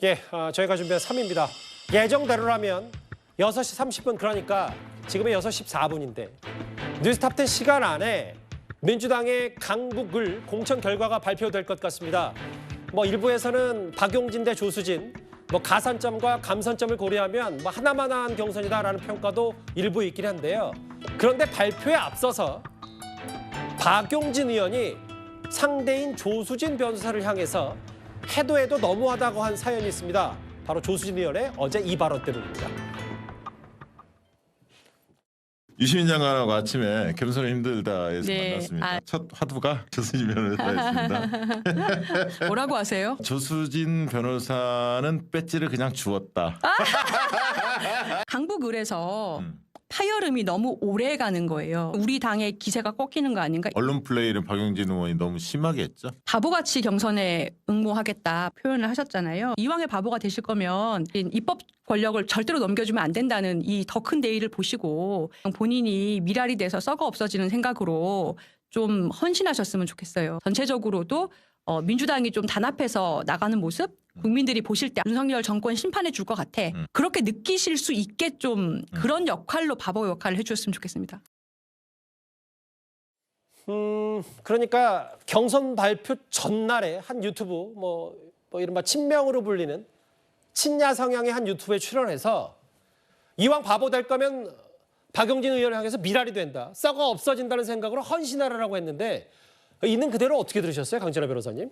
예, 저희가 준비한 3위입니다. 예정대로라면 6시 30분, 그러니까 지금은 6시 14분인데 뉴스탑10 시간 안에 민주당의 강북을 공천 결과가 발표될 것 같습니다. 일부에서는 박용진 대 조수진, 가산점과 감산점을 고려하면 하나만한 경선이다라는 평가도 일부 있긴 한데요. 그런데 발표에 앞서서 박용진 의원이 상대인 조수진 변호사를 향해서 해도 해도 너무하다고 한 사연이 있습니다. 바로 조수진 의원의 어제 이 발언 때문입니다. 유시민 장관하고 아침에 겸손이 힘들다에서 만났습니다. 첫 화두가 조수진 변호사였습니다. 뭐라고 하세요? 조수진 변호사는 배지를 그냥 주었다. 강북을에서 파열음이 너무 오래 가는 거예요. 우리 당의 기세가 꺾이는 거 아닌가? 언론 플레이를 박용진 의원이 너무 심하게 했죠. 바보같이 경선에 응모하겠다 표현을 하셨잖아요. 이왕에 바보가 되실 거면 입법 권력을 절대로 넘겨주면 안 된다는 이 더 큰 대의를 보시고 본인이 미랄이 돼서 썩어 없어지는 생각으로 좀 헌신하셨으면 좋겠어요. 전체적으로도 민주당이 좀 단합해서 나가는 모습 국민들이 보실 때 윤석열 정권 심판해 줄 것 같아. 그렇게 느끼실 수 있게 좀 그런 역할로 바보 역할을 해주셨으면 좋겠습니다. 그러니까 경선 발표 전날에 한 유튜브 이른바 친명으로 불리는 친야 성향의 한 유튜브에 출연해서 이왕 바보 될 거면 박용진 의원을 향해서 미랄이 된다, 썩어 없어진다는 생각으로 헌신하라라고 했는데 있는 그대로 어떻게 들으셨어요, 강진아 변호사님?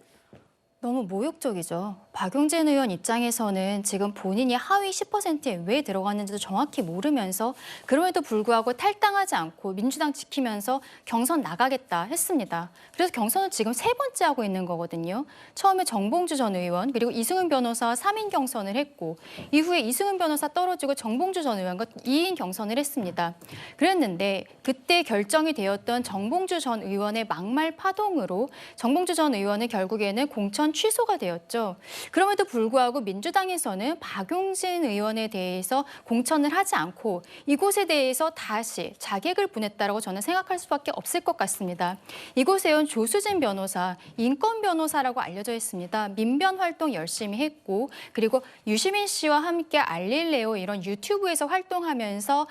너무 모욕적이죠. 박용진 의원 입장에서는 지금 본인이 하위 10%에 왜 들어갔는지도 정확히 모르면서 그럼에도 불구하고 탈당하지 않고 민주당 지키면서 경선 나가겠다 했습니다. 그래서 경선을 지금 3번째 하고 있는 거거든요. 처음에 정봉주 전 의원 그리고 이승은 변호사와 3인 경선을 했고 이후에 이승은 변호사 떨어지고 정봉주 전 의원과 2인 경선을 했습니다. 그랬는데 그때 결정이 되었던 정봉주 전 의원의 막말 파동으로 정봉주 전 의원은 결국에는 공천 취소가 되었죠. 그럼에도 불구하고 민주당에서는 박용진 의원에 대해서 공천을 하지 않고 이곳에 대해서 다시 자객을 보냈다라고 저는 생각할 수밖에 없을 것 같습니다. 이곳에 온 조수진 변호사, 인권 변호사라고 알려져 있습니다. 민변 활동 열심히 했고 그리고 유시민 씨와 함께 알릴레오 이런 유튜브에서 활동하면서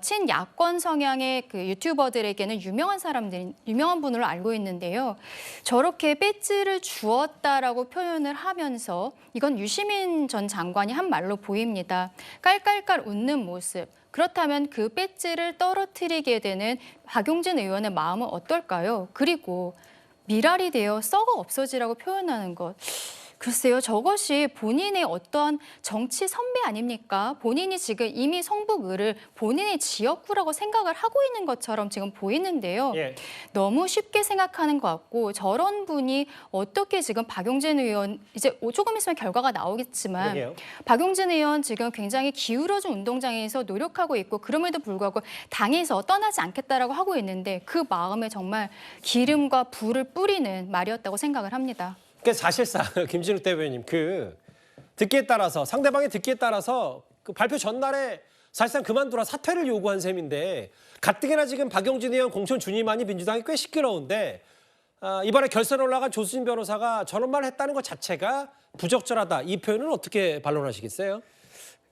친야권 성향의 그 유튜버들에게는 유명한 분으로 알고 있는데요. 저렇게 배지를 주었다라고 표현을 하면서 이건 유시민 전 장관이 한 말로 보입니다. 깔깔깔 웃는 모습. 그렇다면 그 배지를 떨어뜨리게 되는 박용진 의원의 마음은 어떨까요? 그리고 미랄이 되어 썩어 없어지라고 표현하는 것. 글쎄요, 저것이 본인의 어떠한 정치 선배 아닙니까? 본인이 지금 이미 성북을을 본인의 지역구라고 생각을 하고 있는 것처럼 지금 보이는데요. 예. 너무 쉽게 생각하는 것 같고 저런 분이 어떻게 지금 박용진 의원 이제 조금 있으면 결과가 나오겠지만 그러게요. 박용진 의원 지금 굉장히 기울어진 운동장에서 노력하고 있고 그럼에도 불구하고 당에서 떠나지 않겠다라고 하고 있는데 그 마음에 정말 기름과 불을 뿌리는 말이었다고 생각을 합니다. 사실상 김진욱 대변인 듣기에 따라서 상대방의 듣기에 따라서 그 발표 전날에 사실상 그만두라 사퇴를 요구한 셈인데 가뜩이나 지금 박용진 의원 공천 준위만이 민주당이 꽤 시끄러운데 이번에 결선에 올라간 조수진 변호사가 저런 말을 했다는 것 자체가 부적절하다, 이 표현은 어떻게 반론하시겠어요?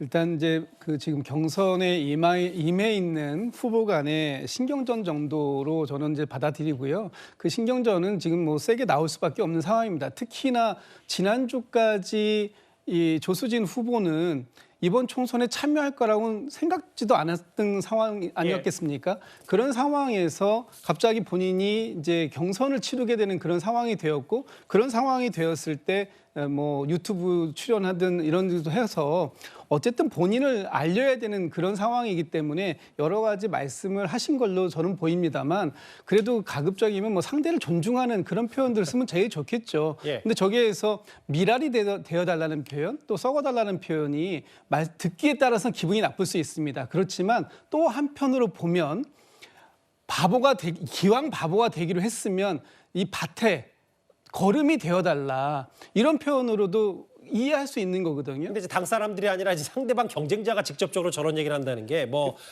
일단 이제 지금 경선에 임해 있는 후보 간의 신경전 정도로 저는 이제 받아들이고요. 그 신경전은 지금 세게 나올 수밖에 없는 상황입니다. 특히나 지난주까지 이 조수진 후보는 이번 총선에 참여할 거라고는 생각지도 않았던 상황 아니었겠습니까? 그런 상황에서 갑자기 본인이 이제 경선을 치르게 되는 그런 상황이 되었고 그런 상황이 되었을 때 유튜브 출연하든 이런 것도 해서 어쨌든 본인을 알려야 되는 그런 상황이기 때문에 여러 가지 말씀을 하신 걸로 저는 보입니다만 그래도 가급적이면 상대를 존중하는 그런 표현들을 쓰면 제일 좋겠죠. 근데 저기에서 미랄이 되어달라는 표현 또 썩어달라는 표현이 듣기에 따라서 기분이 나쁠 수 있습니다. 그렇지만 또 한편으로 보면 기왕 바보가 되기로 했으면 이 밭에 거름이 되어달라 이런 표현으로도 이해할 수 있는 거거든요. 근데 이제 당 사람들이 아니라 이제 상대방 경쟁자가 직접적으로 저런 얘기를 한다는 게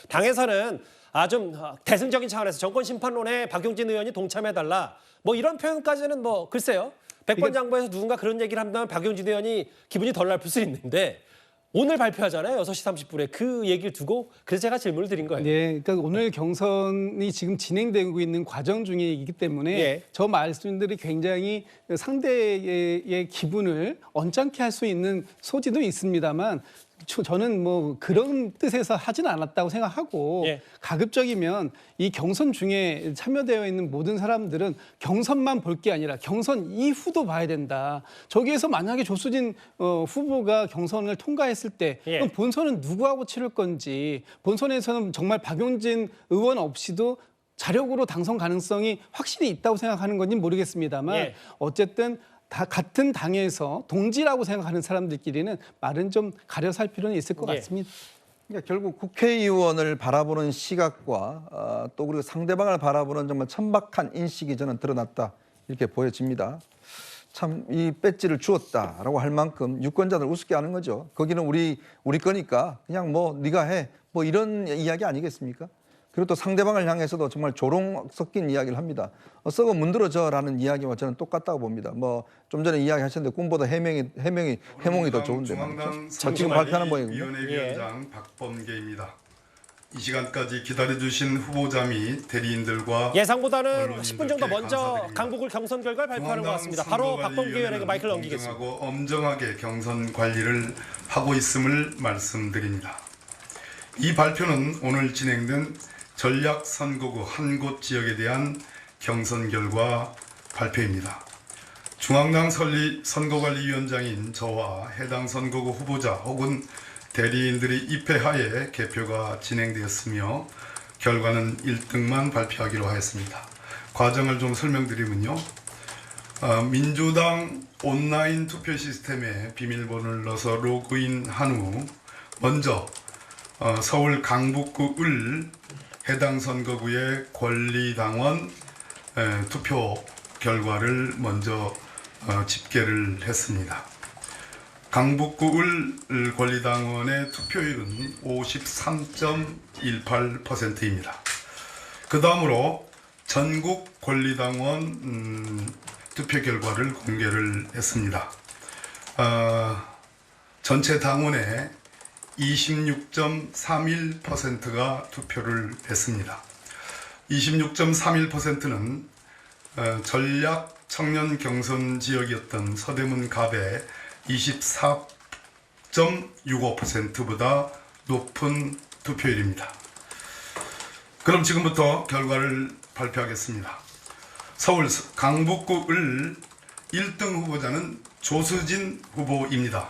당에서는 좀 대승적인 차원에서 정권 심판론에 박용진 의원이 동참해달라 이런 표현까지는 글쎄요. 백번장부에서 누군가 그런 얘기를 한다면 박용진 의원이 기분이 덜 나쁠 수 있는데 오늘 발표하잖아요. 6시 30분에 그 얘기를 두고 그래서 제가 질문을 드린 거예요. 네, 그러니까 오늘 경선이 지금 진행되고 있는 과정 중에 있기 때문에 예. 저 말씀들이 굉장히 상대의 기분을 언짢게 할 수 있는 소지도 있습니다만 저는 뭐 그런 뜻에서 하진 않았다고 생각하고 예. 가급적이면 이 경선 중에 참여되어 있는 모든 사람들은 경선만 볼 게 아니라 경선 이후도 봐야 된다. 저기에서 만약에 조수진 후보가 경선을 통과했을 때 예. 그럼 본선은 누구하고 치를 건지 본선에서는 정말 박용진 의원 없이도 자력으로 당선 가능성이 확실히 있다고 생각하는 건지 모르겠습니다만 예. 어쨌든 다 같은 당에서 동지라고 생각하는 사람들끼리는 말은 좀 가려 살 필요는 있을 것 예. 같습니다. 그러니까 결국 국회의원을 바라보는 시각과 또 그리고 상대방을 바라보는 정말 천박한 인식이 저는 드러났다 이렇게 보여집니다. 참 이 배지를 주었다라고 할 만큼 유권자들 우습게 하는 거죠. 거기는 우리 거니까 그냥 뭐 네가 해 뭐 이런 이야기 아니겠습니까? 그리고 또 상대방을 향해서도 정말 조롱 섞인 이야기를 합니다. 썩어 문드러져라는 이야기와 저는 똑같다고 봅니다. 뭐 좀 전에 이야기하셨는데 꿈보다 해몽이 더 좋은데 말이죠. 지금 발표하는 모양이군요. 위원장 박범계입니다. 이 시간까지 기다려주신 후보자 및 대리인들과 예상보다는 언론인들께 10분 정도 먼저 감사드립니다. 강북을 경선 결과를 발표하는 것 같습니다. 바로 선거관리위원회는 박범계 의원에게 마이크를 넘기겠습니다. 공정하고 엄정하게 경선 관리를 하고 있음을 말씀드립니다. 이 발표는 오늘 진행된 전략선거구 한 곳 지역에 대한 경선 결과 발표입니다. 중앙당 선거관리위원장인 저와 해당 선거구 후보자 혹은 대리인들의 입회하에 개표가 진행되었으며 결과는 1등만 발표하기로 하였습니다. 과정을 좀 설명드리면요. 민주당 온라인 투표 시스템에 비밀번호를 넣어서 로그인한 후 먼저 서울 강북구 을 해당 선거구의 권리당원 투표 결과를 먼저 집계를 했습니다. 강북구 을 권리당원의 투표율은 53.18%입니다. 그 다음으로 전국 권리당원 투표 결과를 공개를 했습니다. 전체 당원의 26.31%가 투표를 했습니다. 26.31%는 전략 청년 경선 지역이었던 서대문 갑의 24.65%보다 높은 투표율입니다. 그럼 지금부터 결과를 발표하겠습니다. 서울 강북구 을 1등 후보자는 조수진 후보입니다.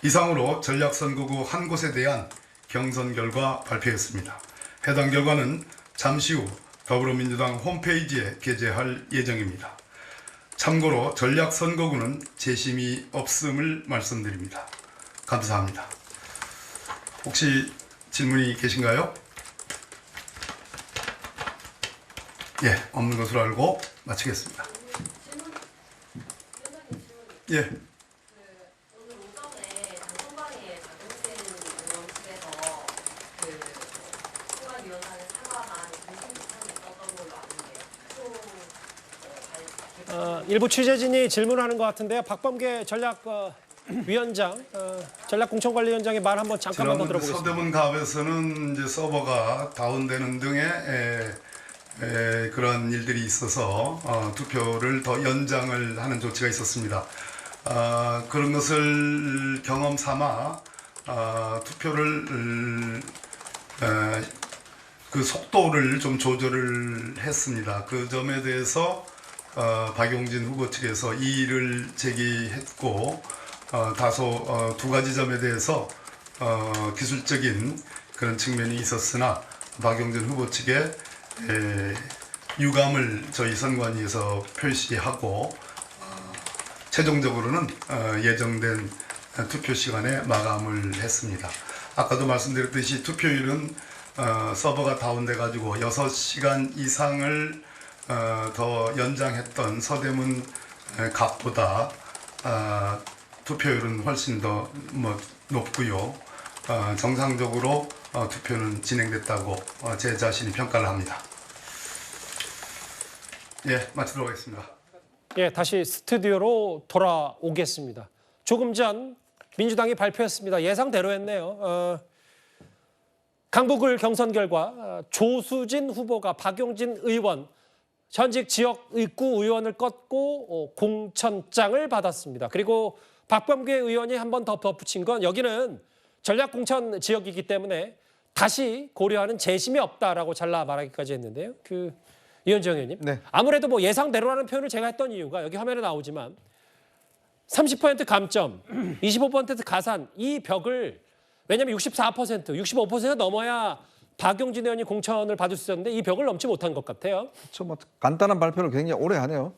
이상으로 전략선거구 한 곳에 대한 경선 결과 발표했습니다. 해당 결과는 잠시 후 더불어민주당 홈페이지에 게재할 예정입니다. 참고로 전략선거구는 재심이 없음을 말씀드립니다. 감사합니다. 혹시 질문이 계신가요? 예, 없는 것으로 알고 마치겠습니다. 예. 일부 취재진이 질문하는 것 같은데요. 박범계 전략위원장, 전략공천관리위원장의 말 한번 잠깐만 더 들어보겠습니다. 서대문 갑에서는 이제 서버가 다운되는 등의 그런 일들이 있어서 투표를 더 연장을 하는 조치가 있었습니다. 그런 것을 경험 삼아 투표를 그 속도를 좀 조절을 했습니다. 그 점에 대해서 박용진 후보 측에서 이의를 제기했고 다소 두 가지 점에 대해서 기술적인 그런 측면이 있었으나 박용진 후보 측에 유감을 저희 선관위에서 표시하고 최종적으로는 예정된 투표 시간에 마감을 했습니다. 아까도 말씀드렸듯이 투표율은 서버가 다운돼 가지고 6시간 이상을 더 연장했던 서대문 갑보다 투표율은 훨씬 더 높고요. 정상적으로 투표는 진행됐다고 제 자신이 평가를 합니다. 예, 마치도록 하겠습니다. 예, 다시 스튜디오로 돌아오겠습니다. 조금 전 민주당이 발표했습니다. 예상대로였네요. 강북을 경선 결과 조수진 후보가 박용진 의원 현직 지역 의구 의원을 꺾고 공천장을 받았습니다. 그리고 박범계 의원이 한 번 더 덧붙인 건 여기는 전략공천 지역이기 때문에 다시 고려하는 재심이 없다라고 잘라 말하기까지 했는데요. 이현정 의원님. 네. 아무래도 뭐 예상대로라는 표현을 제가 했던 이유가 여기 화면에 나오지만 30% 감점, 25% 가산 이 벽을 왜냐하면 64%, 65%가 넘어야 박용진 의원이 공천을 받을 수 있었는데 이 벽을 넘지 못한 것 같아요. 그렇죠. 뭐 간단한 발표를 굉장히 오래 하네요.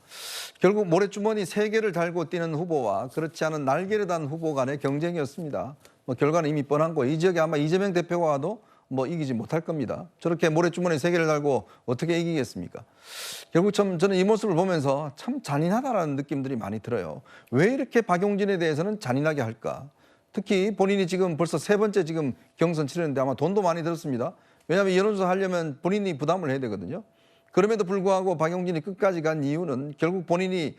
결국 모래주머니 3개를 달고 뛰는 후보와 그렇지 않은 날개를 단 후보 간의 경쟁이었습니다. 뭐 결과는 이미 뻔한 거예요. 이 지역에 아마 이재명 대표가 와도 뭐 이기지 못할 겁니다. 저렇게 모래주머니 3개를 달고 어떻게 이기겠습니까? 결국 참 저는 이 모습을 보면서 참 잔인하다라는 느낌들이 많이 들어요. 왜 이렇게 박용진에 대해서는 잔인하게 할까? 특히 본인이 지금 벌써 3번째 지금 경선 치르는데 아마 돈도 많이 들었습니다. 왜냐하면 여론조사 하려면 본인이 부담을 해야 되거든요. 그럼에도 불구하고 박용진이 끝까지 간 이유는 결국 본인이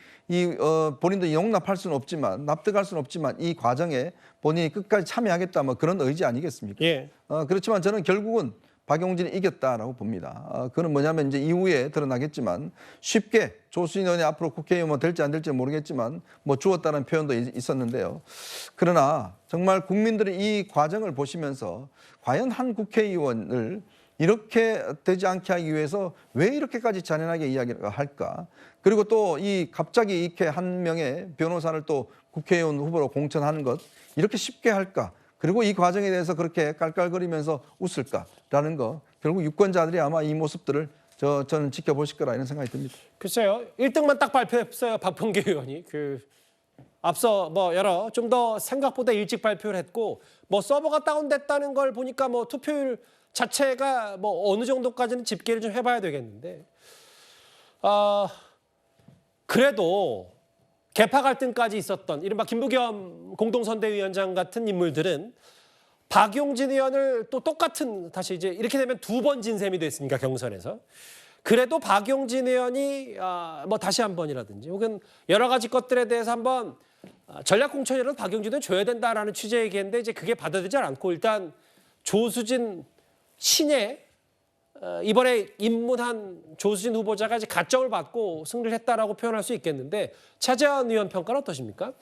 본인도 용납할 수는 없지만 납득할 수는 없지만 이 과정에 본인이 끝까지 참여하겠다 뭐 그런 의지 아니겠습니까? 예. 그렇지만 저는 결국은 박용진이 이겼다라고 봅니다. 그건 뭐냐면 이제 이후에 드러나겠지만 쉽게 조수진 의원이 앞으로 국회의원 뭐 될지 안 될지 모르겠지만 뭐 주었다는 표현도 있었는데요. 그러나 정말 국민들이 이 과정을 보시면서 과연 한 국회의원을 이렇게 되지 않게 하기 위해서 왜 이렇게까지 잔인하게 이야기를 할까? 그리고 또 이 갑자기 이렇게 한 명의 변호사를 또 국회의원 후보로 공천하는 것 이렇게 쉽게 할까? 그리고 이 과정에 대해서 그렇게 깔깔거리면서 웃을까라는 거 결국 유권자들이 아마 이 모습들을 저는 지켜보실 거라 이런 생각이 듭니다. 글쎄요. 1등만 딱 발표했어요. 박범계 의원이. 앞서 뭐 여러 좀 더 생각보다 일찍 발표를 했고 뭐 서버가 다운됐다는 걸 보니까 뭐 투표율 자체가 뭐 어느 정도까지는 집계를 좀 해봐야 되겠는데 그래도 개파 갈등까지 있었던 이른바 김부겸 공동선대위원장 같은 인물들은 박용진 의원을 또 똑같은 다시 이제 이렇게 되면 2번 진 셈이 됐으니까 경선에서 그래도 박용진 의원이 뭐 다시 한 번이라든지 혹은 여러 가지 것들에 대해서 한번 전략공천이라도 박용진 의원 줘야 된다라는 취지의 얘기했는데 이제 그게 받아들이지 않고 일단 조수진 신예 이번에 입문한 조수진 후보자가 이제 가점을 받고 승리를 했다라고 표현할 수 있겠는데 차재현 의원 평가는 어떠십니까?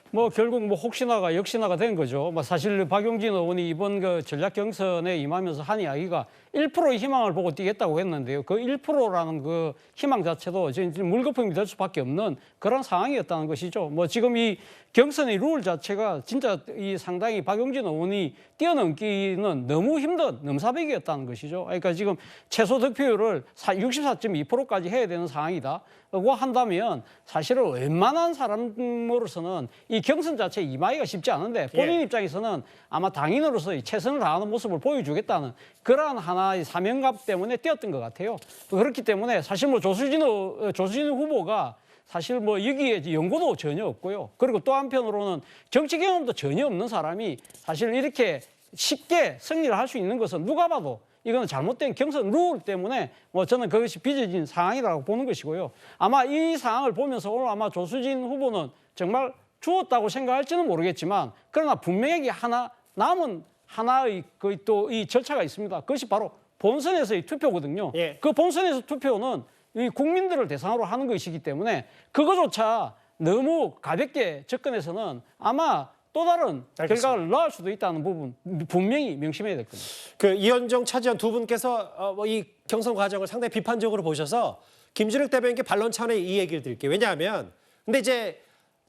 뭐 결국 뭐 혹시나가 역시나가 된 거죠. 뭐 사실 박용진 의원이 이번 그 전략 경선에 임하면서 한 이야기가 1%의 희망을 보고 뛰겠다고 했는데요. 그 1%라는 그 희망 자체도 지금 물거품이 될 수밖에 없는 그런 상황이었다는 것이죠. 뭐 지금 이 경선의 룰 자체가 진짜 이 상당히 박용진 의원이 뛰어넘기는 너무 힘든 넘사벽이었다는 것이죠. 그러니까 지금 최소 득표율을 64.2%까지 해야 되는 상황이다. 고 한다면 사실은 웬만한 사람으로서는 이 경선 자체에 임하기가 쉽지 않은데 본인 입장에서는 아마 당인으로서 최선을 다하는 모습을 보여주겠다는 그러한 하나의 사명감 때문에 뛰었던 것 같아요. 그렇기 때문에 사실 뭐 조수진 후보가 사실 뭐 여기에 연고도 전혀 없고요. 그리고 또 한편으로는 정치 경험도 전혀 없는 사람이 사실 이렇게 쉽게 승리를 할 수 있는 것은 누가 봐도 이거는 잘못된 경선 룰 때문에 뭐 저는 그것이 빚어진 상황이라고 보는 것이고요. 아마 이 상황을 보면서 오늘 아마 조수진 후보는 정말 주었다고 생각할지는 모르겠지만 그러나 분명히 남은 하나의 또 이 절차가 있습니다. 그것이 바로 본선에서의 투표거든요. 예. 그 본선에서 투표는 이 국민들을 대상으로 하는 것이기 때문에 그거조차 너무 가볍게 접근해서는 아마 또 다른 결과를 낳을 수도 있다는 부분 분명히 명심해야 될 겁니다. 이현정, 차지현 두 분께서 이 경선 과정을 상당히 비판적으로 보셔서 김준욱 대변인께 반론 차원의 이 얘기를 드릴게요. 왜냐하면 근데 이제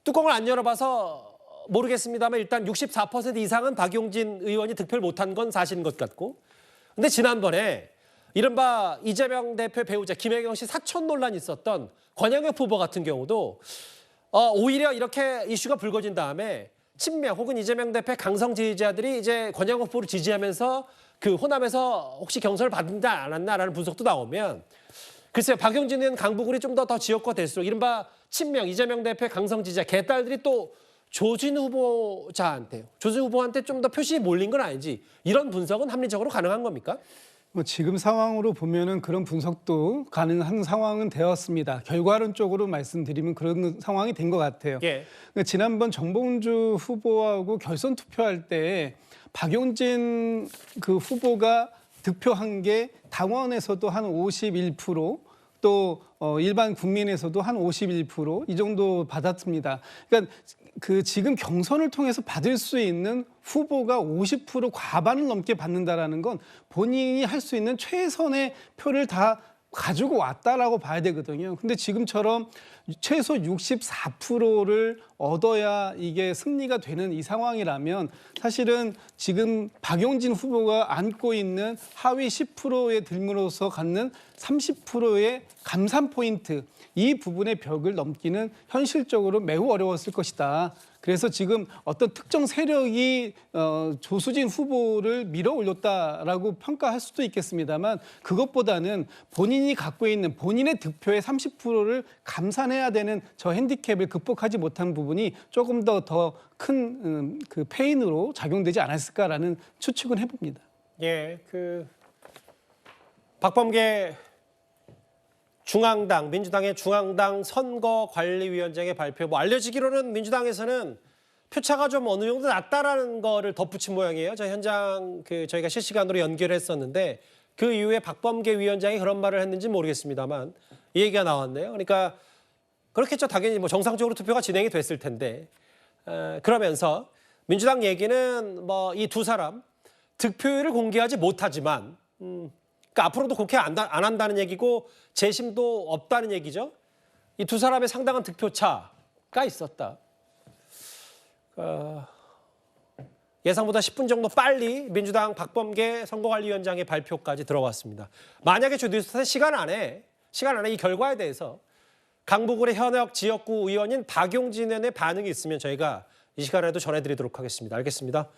뚜껑을 안 열어봐서 모르겠습니다만 일단 64% 이상은 박용진 의원이 득표를 못한 건 사실인 것 같고 근데 지난번에 이른바 이재명 대표 배우자 김혜경 씨 사촌 논란이 있었던 권영혁 후보 같은 경우도 오히려 이렇게 이슈가 불거진 다음에 친명 혹은 이재명 대표 강성 지지자들이 이제 권영혁 후보를 지지하면서 그 호남에서 혹시 경선을 받는다 안 왔나라는 분석도 나오면 글쎄요 박용진 의원 강북을이 좀 더 지역화될수록 이른바 친명 이재명 대표 강성 지지자 개딸들이 또 조진 후보한테 좀 더 표심이 몰린 건 아닌지 이런 분석은 합리적으로 가능한 겁니까? 뭐 지금 상황으로 보면은 그런 분석도 가능한 상황은 되었습니다. 결과론적으로 말씀드리면 그런 상황이 된 것 같아요. 예. 그러니까 지난번 정봉주 후보하고 결선 투표할 때 박용진 그 후보가 득표한 게 당원에서도 한 51%, 또 일반 국민에서도 한 51%이 정도 받았습니다. 그러니까 그 지금 경선을 통해서 받을 수 있는 후보가 50% 과반을 넘게 받는다라는 건 본인이 할 수 있는 최선의 표를 다 가지고 왔다라고 봐야 되거든요. 근데 지금처럼 최소 64%를 얻어야 이게 승리가 되는 이 상황이라면 사실은 지금 박용진 후보가 안고 있는 하위 10%에 들므로서 갖는 30%의 감산 포인트, 이 부분의 벽을 넘기는 현실적으로 매우 어려웠을 것이다. 그래서 지금 어떤 특정 세력이 조수진 후보를 밀어 올렸다라고 평가할 수도 있겠습니다만 그것보다는 본인이 갖고 있는 본인의 득표의 30%를 감산해야 되는 저 핸디캡을 극복하지 못한 부분이 조금 더 큰 그 페인으로 작용되지 않았을까라는 추측은 해봅니다. 예, 박범계 중앙당, 민주당의 중앙당 선거관리위원장의 발표. 뭐 알려지기로는 민주당에서는 표차가 좀 어느 정도 낮다라는 거를 덧붙인 모양이에요. 저 현장 저희가 실시간으로 연결했었는데 그 이후에 박범계 위원장이 그런 말을 했는지 모르겠습니다만 이 얘기가 나왔네요. 그러니까 그렇겠죠. 당연히 뭐 정상적으로 투표가 진행이 됐을 텐데 그러면서 민주당 얘기는 뭐 이 두 사람 득표율을 공개하지 못하지만 그러니까 앞으로도 국회 안 한다는 얘기고 재심도 없다는 얘기죠. 이 두 사람의 상당한 득표차가 있었다. 예상보다 10분 정도 빨리 민주당 박범계 선거관리위원장의 발표까지 들어왔습니다. 만약에 주 뉴스타트 시간 안에 이 결과에 대해서 강북을의 현역 지역구 의원인 박용진 의원의 반응이 있으면 저희가 이 시간에도 전해드리도록 하겠습니다. 알겠습니다.